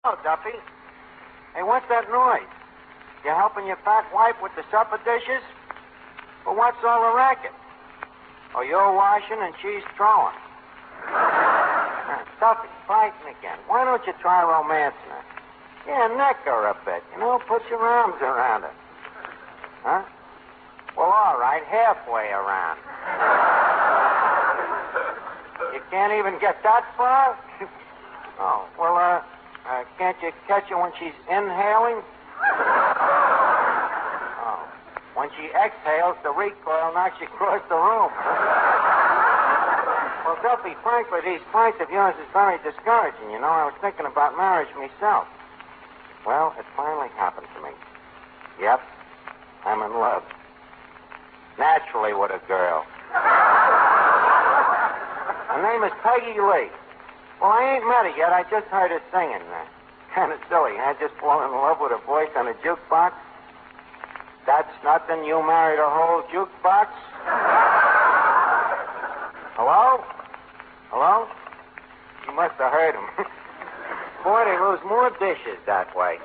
Oh, Duffy. Hey, what's that noise? You helping your fat wife with the supper dishes? Well, what's all the racket? Oh, you're washing and she's throwing. Duffy, fighting again. Why don't you try romancing her? Yeah, neck her a bit. You know, put your arms around her. Huh? Well, all right, halfway around. You can't even get that far? Oh, well, can't you catch her when she's inhaling? Oh, when she exhales, the recoil knocks you across the room. Well, Duffy, frankly, these fights of yours is very discouraging. You know, I was thinking about marriage myself. Well, it finally happened to me. Yep, I'm in love. Naturally with a girl. Her name is Peggy Lee. Well, I ain't met her yet. I just heard her singing. Kind of silly, huh? Just falling in love with a voice on a jukebox. That's nothing. You married a whole jukebox. Hello? Hello? You must have heard him. Boy, they lose more dishes that way.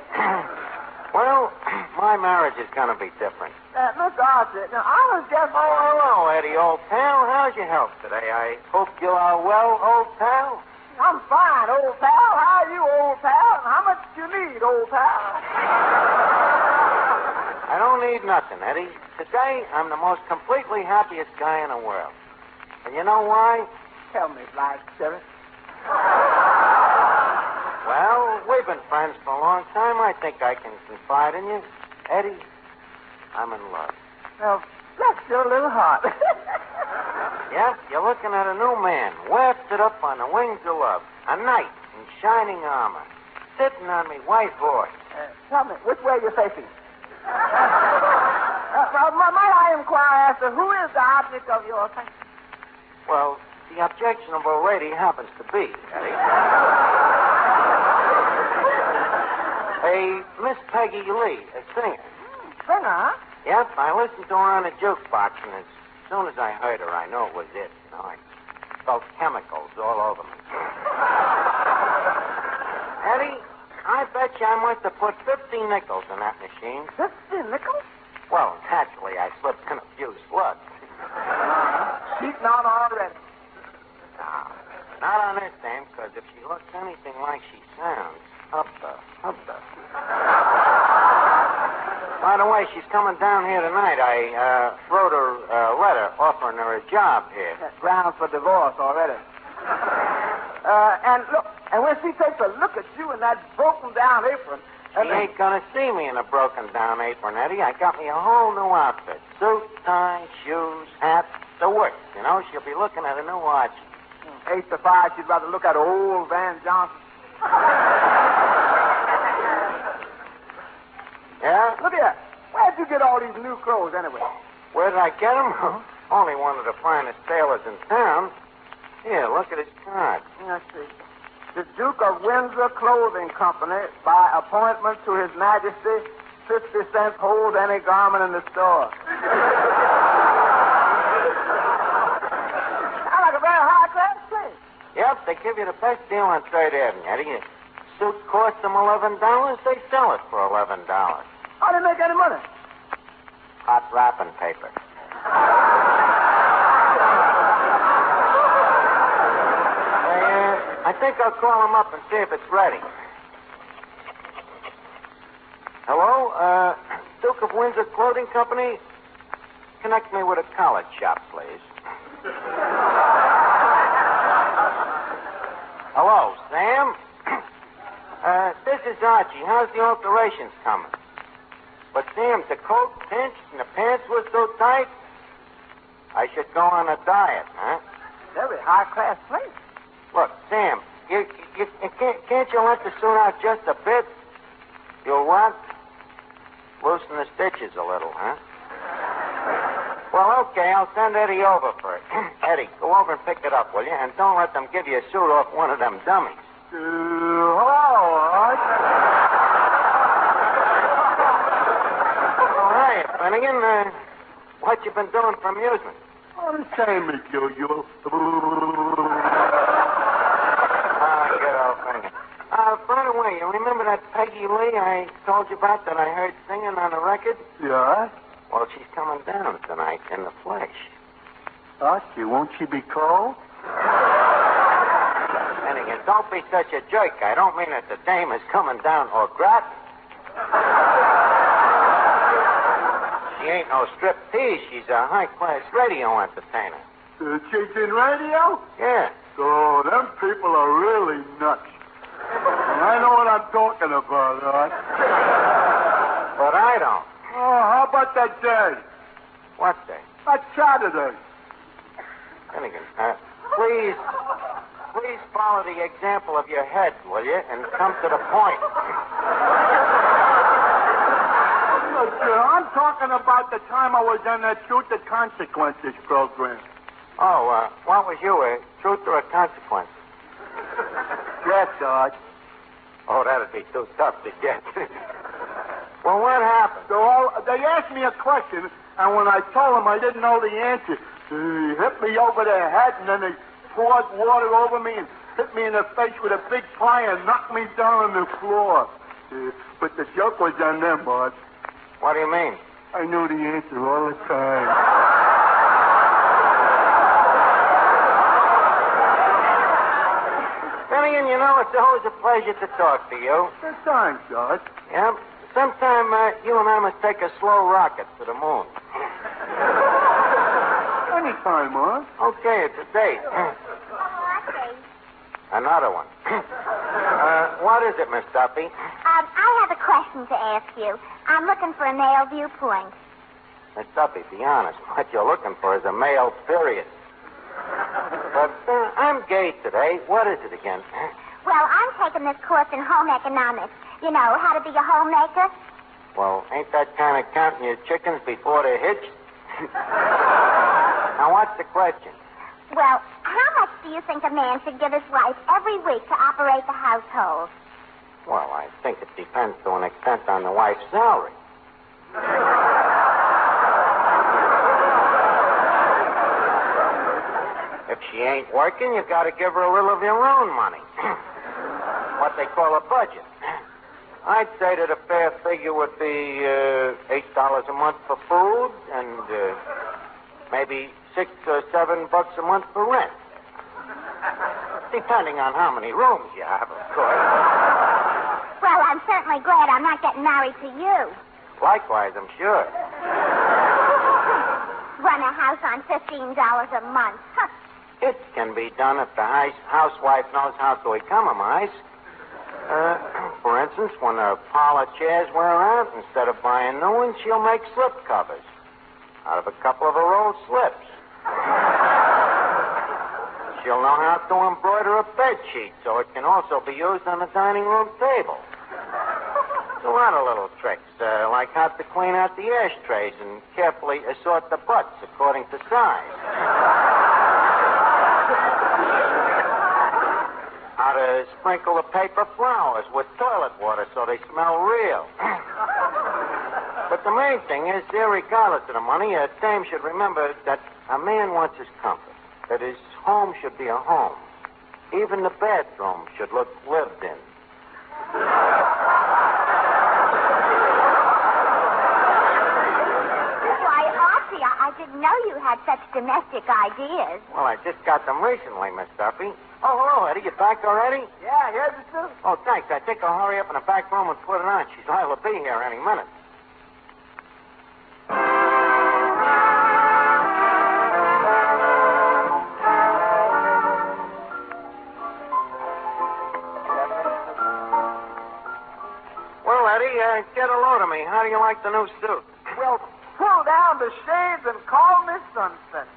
Well, my marriage is going to be different. Look, Archie, now, I was just... Oh, hello, Eddie, old pal. How's your health today? I hope you are well, old pal. I'm fine, old pal. How are you, old pal? And how much do you need, old pal? I don't need nothing, Eddie. Today, I'm the most completely happiest guy in the world. And you know why? Tell me, Black Spirit. Well, we've been friends for a long time. I think I can confide in you. Eddie, I'm in love. Well, bless your little heart. Yep, you're looking at a new man, wafted up on the wings of love. A knight in shining armor, sitting on me white horse. Tell me, which way are you facing? Might I inquire as to who is the object of your affection? Well, the objectionable lady happens to be, Eddie. Miss Peggy Lee, a singer. Singer, huh? Yep, I listened to her on the jukebox, and as soon as I heard her, I knew it was it. You know, I felt chemicals all over me. Eddie, I bet you I must have put 50 nickels in that machine. 50 nickels? Well, naturally, I slipped in a few slugs. Cheating on already. No, not on this dame, because if she looks anything like she sounds, hubba. By the way, she's coming down here tonight. I wrote her a letter offering her a job here. That's grounds for divorce already. And look, and when she takes a look at you in that broken-down apron... She ain't gonna see me in a broken-down apron, Eddie. I got me a whole new outfit. Suit, tie, shoes, hat, the works. You know, she'll be looking at a new Archie. 8 to 5, she'd rather look at old Van Johnson. Yeah? Look here. Where'd you get all these new clothes anyway? Where did I get them? Only one of the finest tailors in town. Here, look at his card. Let's see. The Duke of Windsor Clothing Company, by appointment to His Majesty, 50 cents hold any garment in the store. Sounds like a very high-class place. Yep, they give you the best deal on 3rd Avenue, Eddie. Suit costs them $11. They sell it for $11. How do they make any money? Hot wrapping paper. I think I'll call him up and see if it's ready. Hello? Duke of Windsor Clothing Company? Connect me with a college shop, please. Hello, Sam? This is Archie. How's the alterations coming? But, Sam, the coat pinched and the pants were so tight, I should go on a diet, huh? Very high-class place. Look, Sam, can't you let the suit out just a bit? You'll what? Loosen the stitches a little, huh? Well, okay, I'll send Eddie over for it. Eddie, go over and pick it up, will you? And don't let them give you a suit off one of them dummies. Hello, Archie. Oh, hey, Finnegan, what you been doing for amusement? Oh, the same as you. Good old Finnegan. By the the way, you remember that Peggy Lee I told you about that I heard singing on the record? Yeah? Well, she's coming down tonight in the flesh. Archie, won't she be cold? Finnegan, don't be such a jerk. I don't mean that the dame is coming down au gratin. She ain't no striptease. She's a high-class radio entertainer. She's in radio? Yeah. Oh, them people are really nuts. I know what I'm talking about, Art. But I don't. Oh, how about that day? What day? That Saturday. Finnegan, please follow the example of your head, will you, and come to the point. Look, I'm talking about the time I was on that Truth or Consequences program. Oh, what was you, a truth or a consequence? Yes, Art. Oh, that'd be too tough to get. Well, what happened? So they asked me a question, and when I told them I didn't know the answer, they hit me over the head, and then they poured water over me and hit me in the face with a big pie and knocked me down on the floor. But the joke was on them, Art. What do you mean? I knew the answer all the time. Finnegan, you know, it's always a pleasure to talk to you. Thanks, Art. Yeah? Sometime you and I must take a slow rocket to the moon. Anytime, Art. Okay, it's a date. Another one. What is it, Miss Duffy? I have a question to ask you. I'm looking for a male viewpoint. Miss Duffy, be honest. What you're looking for is a male period. But I'm gay today. What is it again? Well, I'm taking this course in home economics. You know, how to be a homemaker. Well, ain't that kind of counting your chickens before they're hitched? Now, what's the question? Well, how much do you think a man should give his wife every week to operate the household? Well, I think it depends to an extent on the wife's salary. If she ain't working, you got to give her a little of your own money. What they call a budget. I'd say that a fair figure would be $8 a month for food and maybe $6 or $7 a month for rent. Depending on how many rooms you have, of course. Well, I'm certainly glad I'm not getting married to you. Likewise, I'm sure. Run a house on $15 a month. Huh. It can be done if the housewife knows how to economize. For instance, when her parlor chairs wear out, instead of buying new ones, she'll make slip covers out of a couple of her old slips. She'll know how to embroider a bed sheet so it can also be used on the dining room table. There's a lot of little tricks, like how to clean out the ashtrays and carefully assort the butts according to size. How to sprinkle the paper flowers with toilet water so they smell real. But the main thing is, regardless of the money, a dame should remember that a man wants his comfort, that his home should be a home. Even the bathroom should look lived in. Why, Archie, I didn't know you had such domestic ideas. Well, I just got them recently, Miss Duffy. Oh, hello, Eddie. You back already? Yeah, here's the suit. Oh, thanks. I think I'll hurry up in the back room and put it on. She's liable to be here any minute. Well, Eddie, get a load of me. How do you like the new suit? Well, pull down the shades and call me Sunset.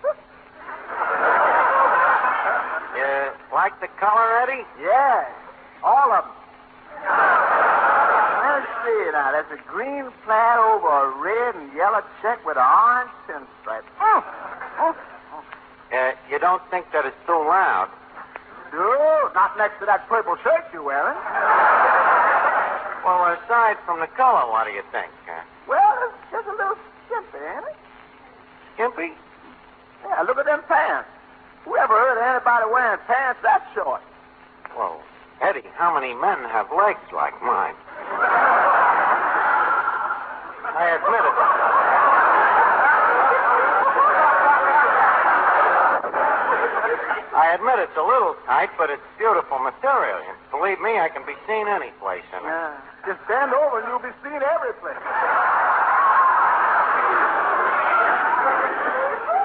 You like the color, Eddie? Yeah, all of them. Let's see now. There's a green plaid over a red and yellow check with an orange pinstripe. You don't think that it's too loud? No, not next to that purple shirt you're wearing. Well, aside from the color, what do you think? Well, it's just a little skimpy, ain't it? Skimpy? Yeah, look at them pants. Whoever heard of anybody wearing pants that short? Well, Eddie, how many men have legs like mine? I admit it. I admit it's a little tight, but it's beautiful material. And believe me, I can be seen any place in it. Yeah. Just bend over and you'll be seen every place.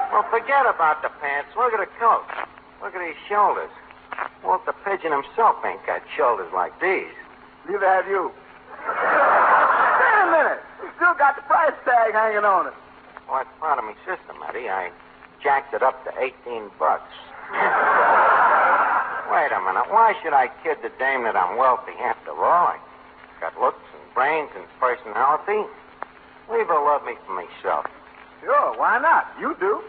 Well, forget about the pants. Look at the coat. Look at these shoulders. Walter Pigeon himself ain't got shoulders like these. Neither have you. Wait a minute. You still got the price tag hanging on it. Well, that's part of my system, Eddie. I jacked it up to $18. Wait a minute. Why should I kid the dame that I'm wealthy? After all, I got looks and brains and personality. Leave her love me for myself. Sure, why not? You do.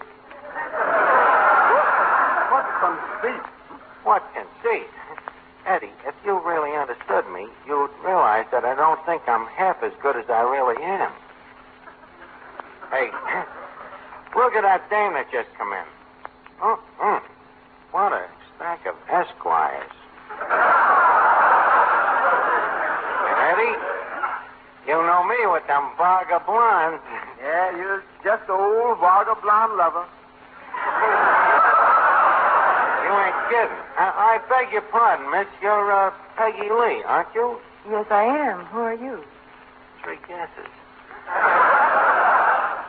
What conceit? What conceit? Eddie, if you really understood me, you'd realize that I don't think I'm half as good as I really am. Hey, look at that dame that just come in. What a stack of Esquires. And Eddie, you know me with them Varga blondes. Yeah, you're just an old Varga blonde lover. You ain't kidding. I beg your pardon, miss. You're Peggy Lee, aren't you? Yes, I am. Who are you? 3 guesses.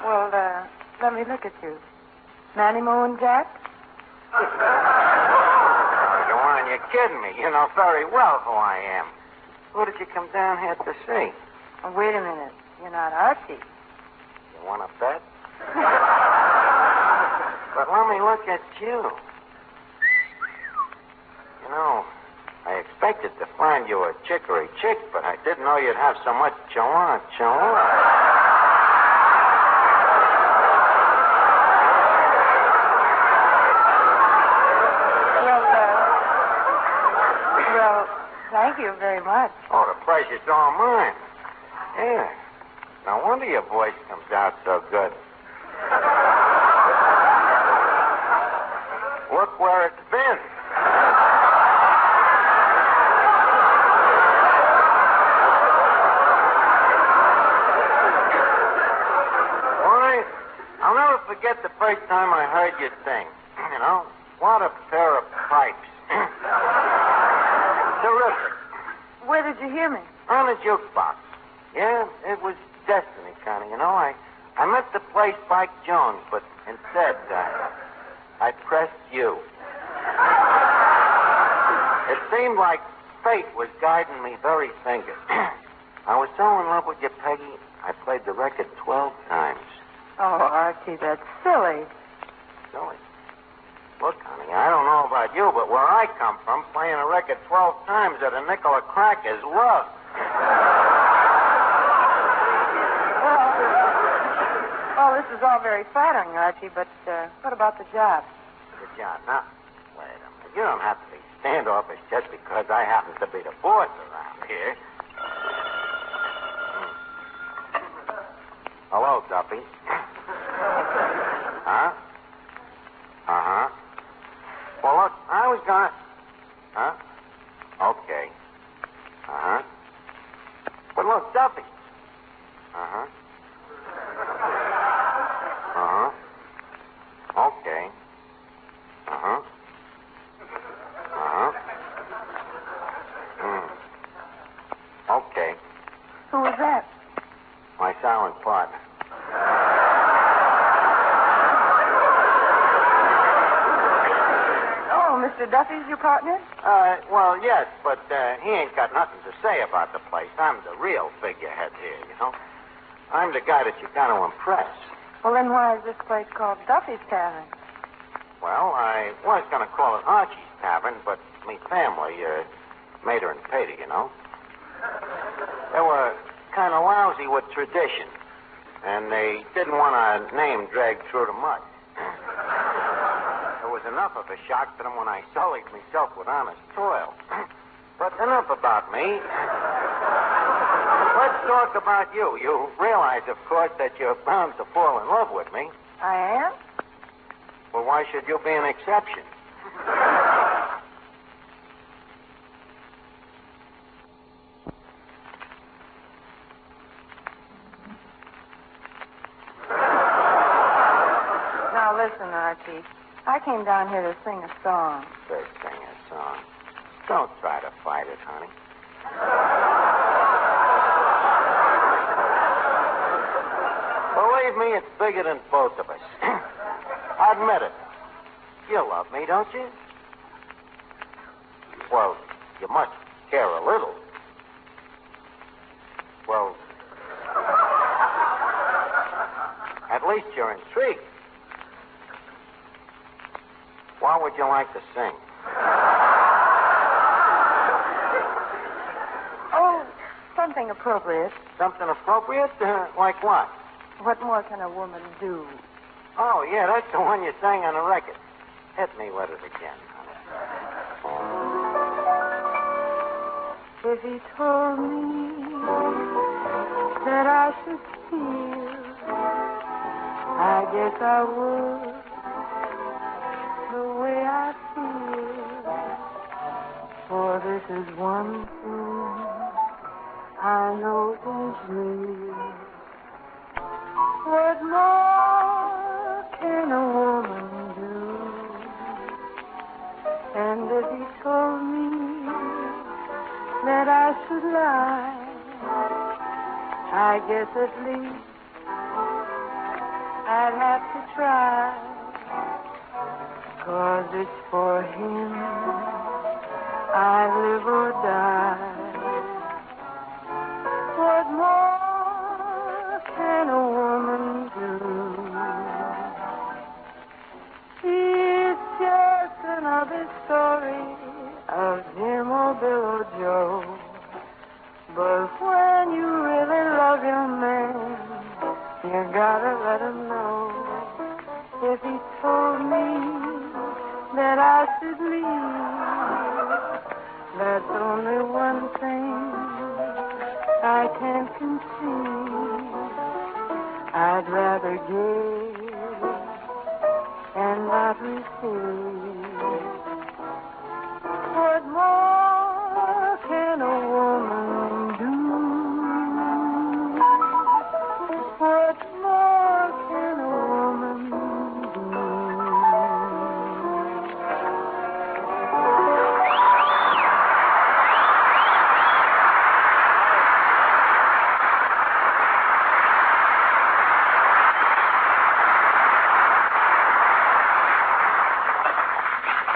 Well, let me look at you. Nanny Moon Jack? Oh, go on, you're kidding me. You know very well who I am. Who did you come down here to see? Oh, wait a minute. You're not Archie. You want to bet? But let me look at you. You know, I expected to find you a chicory chick, but I didn't know you'd have so much chalant. Well, thank you very much. Oh, the pleasure's all mine. Yeah. No wonder your voice comes out so good. Look where it's been. Why, I'll never forget the first time I heard you sing. You know, what a pair of pipes. Terrific. Where did you hear me? On a jukebox. Yeah, it was destiny, kind of, you know. I meant to play Spike Jones, but instead, I pressed you. It seemed like fate was guiding me very finger. I was so in love with you, Peggy, I played the record 12 times. Oh, Archie, that's silly. Silly. Look, honey, I don't know about you, but where I come from, playing a record 12 times at a nickel a crack is love. Well, this is all very flattering, Archie, but what about the job? The job. Now, wait a minute. You don't have to be standoffish just because I happen to be the boss around here. Hello, Duffy. Huh? Uh-huh. Well, look, I was gonna... Huh? Okay. Uh-huh. But look, Duffy. Uh-huh. Uh-huh. Okay. Uh-huh. Uh-huh. Okay. Who was that? My silent partner. Oh, Mr. Duffy's your partner? Well, yes, but he ain't got nothing to say about the place. I'm the real figurehead here, you know. I'm the guy that you got to impress. Well, then why is this place called Duffy's Tavern? Well, I was going to call it Archie's Tavern, but me family, Mater and Pater, you know. They were kind of lousy with tradition, and they didn't want a name dragged through the mud. It was enough of a shock to them when I sullied myself with honest toil. But enough about me. Let's talk about you. You realize, of course, that you're bound to fall in love with me. I am? Well, why should you be an exception? listen, Archie. I came down here to sing a song. Sing a song. Don't try to fight it, honey. Believe me, it's bigger than both of us. Admit it. You love me, don't you? Well, you must care a little. Well, at least you're intrigued. What would you like to sing? Oh, something appropriate. Something appropriate? Like what? What more can a woman do? Oh, yeah, that's the one you sang on the record. Hit me with it again, honey. If he told me that I should feel, I guess I would the way I feel. For this is one thing I know is real. What more can a woman do? And if he told me that I should lie, I guess at least I'd have to try. 'Cause it's for him I live or die. What more can a woman do? It's just another story of him or Bill or Joe. But when you really love your man, you gotta let him know. If he told me that I should leave, that's only one thing I can't conceive. I'd rather give and not receive. What more can a woman do? What more can a woman do?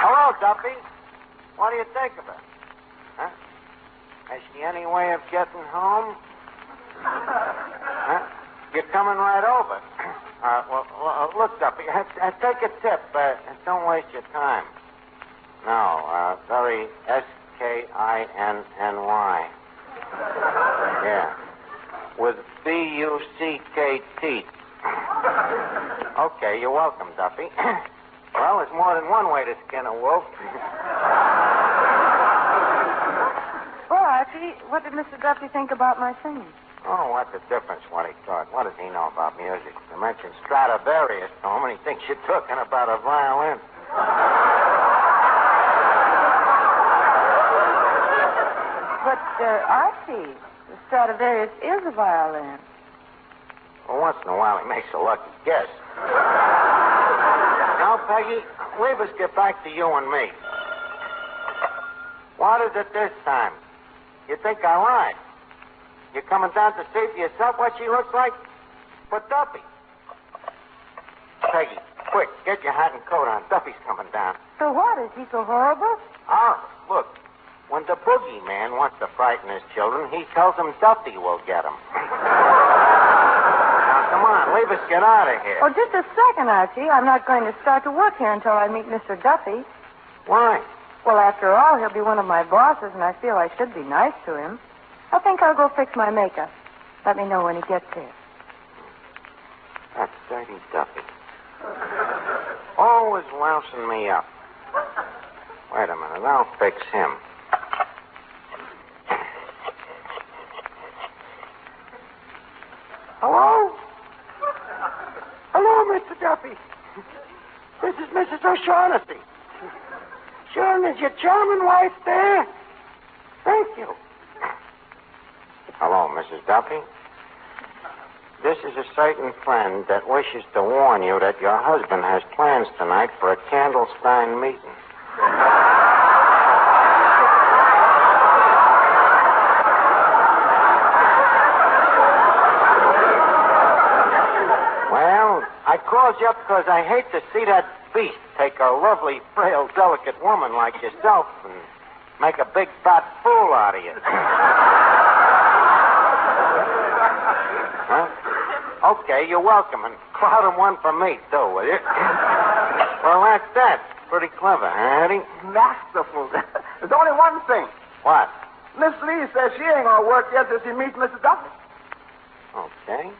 Hello, Duffy. What do you think of her? Huh? Has she any way of getting home? Huh? You're coming right over. Look, Duffy, take a tip. Don't waste your time. No, very SKINNY. Yeah. With BUCKT. Okay, you're welcome, Duffy. Well, there's more than one way to skin a wolf. Well, Archie, what did Mr. Duffy think about my singing? Oh, what's the difference what he thought? What does he know about music? You mentioned Stradivarius to him, and he thinks you're talking about a violin. But, Archie, the Stradivarius is a violin. Well, once in a while he makes a lucky guess. Now, Peggy, leave us get back to you and me. What is it this time? You think I lied? You coming down to see for yourself what she looks like? For Duffy. Peggy, quick, get your hat and coat on. Duffy's coming down. So what? Is he so horrible? Oh, look. When the boogeyman wants to frighten his children, he tells them Duffy will get them. Now, come on, leave us get out of here. Oh, just a second, Archie. I'm not going to start to work here until I meet Mr. Duffy. Why? Well, after all, he'll be one of my bosses, and I feel I should be nice to him. I think I'll go fix my makeup. Let me know when he gets here. That's dirty Duffy. Always lousing me up. Wait a minute, I'll fix him. Hello? Hello, Mr. Duffy. This is Mrs. O'Shaughnessy. Sure, is your charming wife there? Thank you. Hello, Mrs. Duffy. This is a certain friend that wishes to warn you that your husband has plans tonight for a Candlestein meeting. Well, I called you up because I hate to see that beast take a lovely, frail, delicate woman like yourself and make a big, fat fool out of you. Huh? Okay, you're welcome, and crowd him one for me, too, will you? Well, that's that. Pretty clever, huh, Eddie? Masterful. There's only one thing. What? Miss Lee says she ain't gonna work yet till she meets Mr. Duffy. Okay.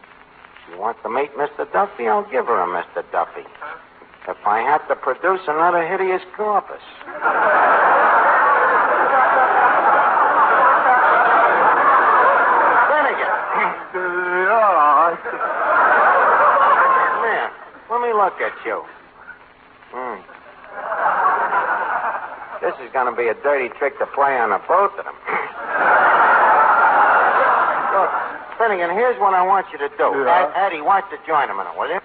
She wants to meet Mr. Duffy, I'll give her a Mr. Duffy. If I have to produce another hideous corpus. Come here. Let me look at you. This is going to be a dirty trick to play on the both of them. Look, Finnegan, here's what I want you to do. Yeah. Eddie, watch the joint a minute, will you?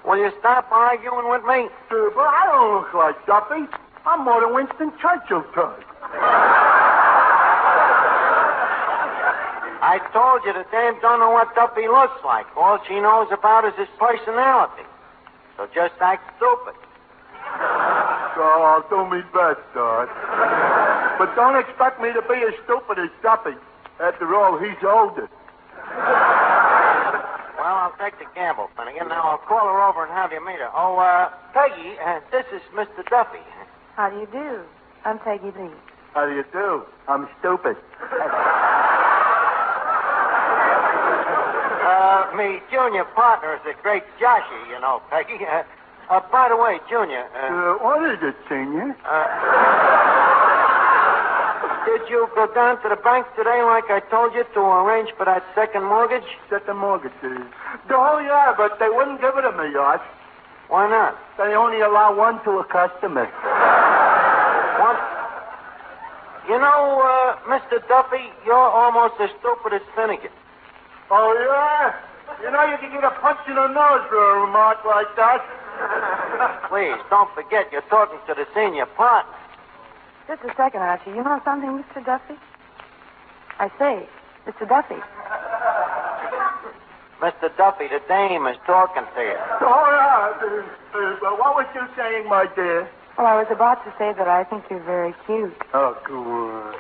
Will you stop arguing with me? But I don't look like Duffy. I'm more than Winston Churchill type. I told you the dame don't know what Duffy looks like. All she knows about is his personality. So just act stupid. Oh, I'll do me best, Dad. But don't expect me to be as stupid as Duffy. After all, he's older. Well, I'll take the gamble, Finnegan. Now I'll call her over and have you meet her. Oh, Peggy, this is Mr. Duffy. How do you do? I'm Peggy Lee. How do you do? I'm stupid. Me junior partner is a great joshy, you know, Peggy. By the way, Junior... what is it, Senior? Did you go down to the bank today like I told you to arrange for that second mortgage? Second mortgage. Oh, yeah, but they wouldn't give it to me, Arch. Why not? They only allow one to a customer. What? You know, Mr. Duffy, you're almost as stupid as Finnegan. Oh, yeah? You know you can get a punch in the nose for a remark like that. Please, don't forget you're talking to the senior partner. Just a second, Archie. You know something, Mr. Duffy? I say, Mr. Duffy. Mr. Duffy, the dame is talking to you. Oh, yeah. What was you saying, my dear? Well, I was about to say that I think you're very cute. Oh, go on.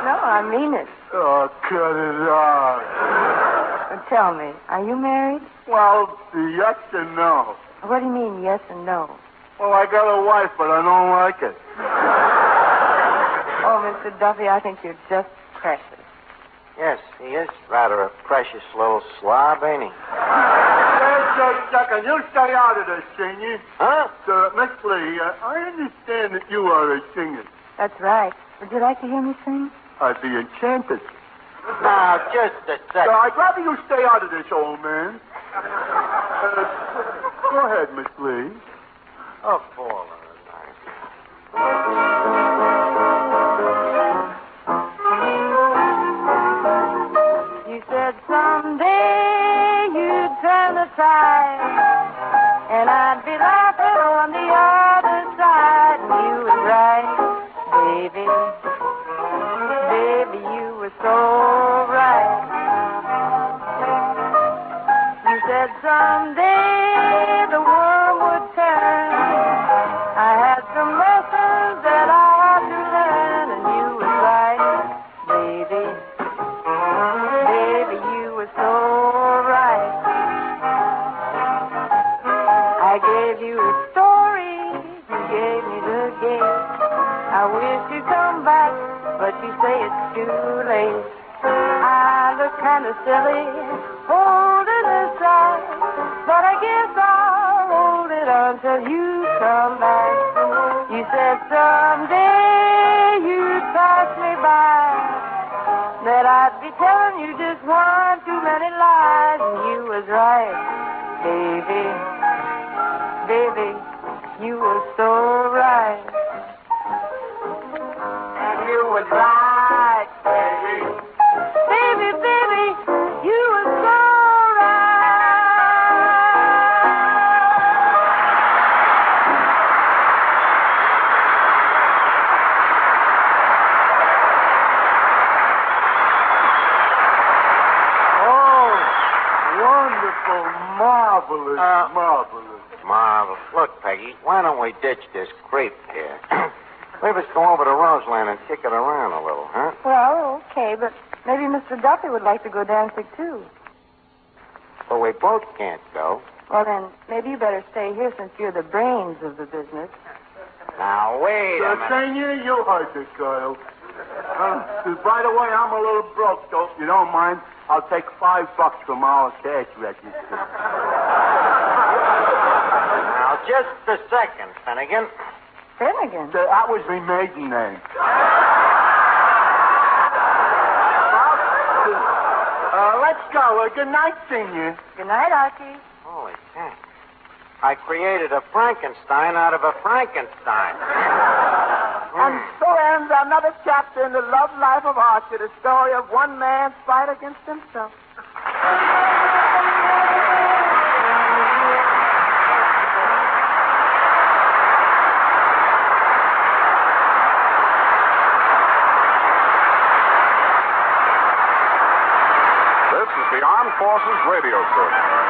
No, I mean it. Oh, cut it out. But tell me, are you married? Well, yes and no. What do you mean, yes and no? Well, I got a wife, but I don't like it. Oh, Mr. Duffy, I think you're just precious. Yes, he is rather a precious little slob, ain't he? Just a second. You stay out of this, Senior. Huh? Miss Lee, I understand that you are a singer. That's right. Would you like to hear me sing? I'd be enchanted. Now, just a second. I'd rather you stay out of this, old man. Go ahead, Miss Lee. Oh, poor little You said someday you'd turn the tide, and I'd be laughing on the other side. And you was right, baby. Baby, you were so right. You said someday the world would turn. I had some lessons that I had to learn, and you was right, baby. Baby, you were so right. I gave you a story, you gave me the gate. I wish you'd come back, but you say it's too late. I look kind of silly, holding aside, but I guess I'll hold it until you come back. You said someday you'd pass me by, that I'd be telling you just one too many lies, and you was right, baby. Baby, you were so right. And you was right, baby. Baby, baby, you were so Marvelous, marvelous. Marvelous. Look, Peggy, why don't we ditch this creep here? Leave us go over to Roseland and kick it around a little, huh? Well, okay, but maybe Mr. Duffy would like to go dancing, too. Well, we both can't go. Well, then, maybe you better stay here since you're the brains of the business. Now, wait a minute. Senior, you heard this girl. By the way, I'm a little broke, so if you don't mind, I'll take $5 from our cash register. Now, just a second, Finnegan. Finnegan? That was my maiden name. Let's go. Good night, Senior. Good night, Archie. Holy cat. I created a Frankenstein out of a Frankenstein. And so ends another chapter in the love life of Archie, the story of one man's fight against himself. This is the Armed Forces Radio Service.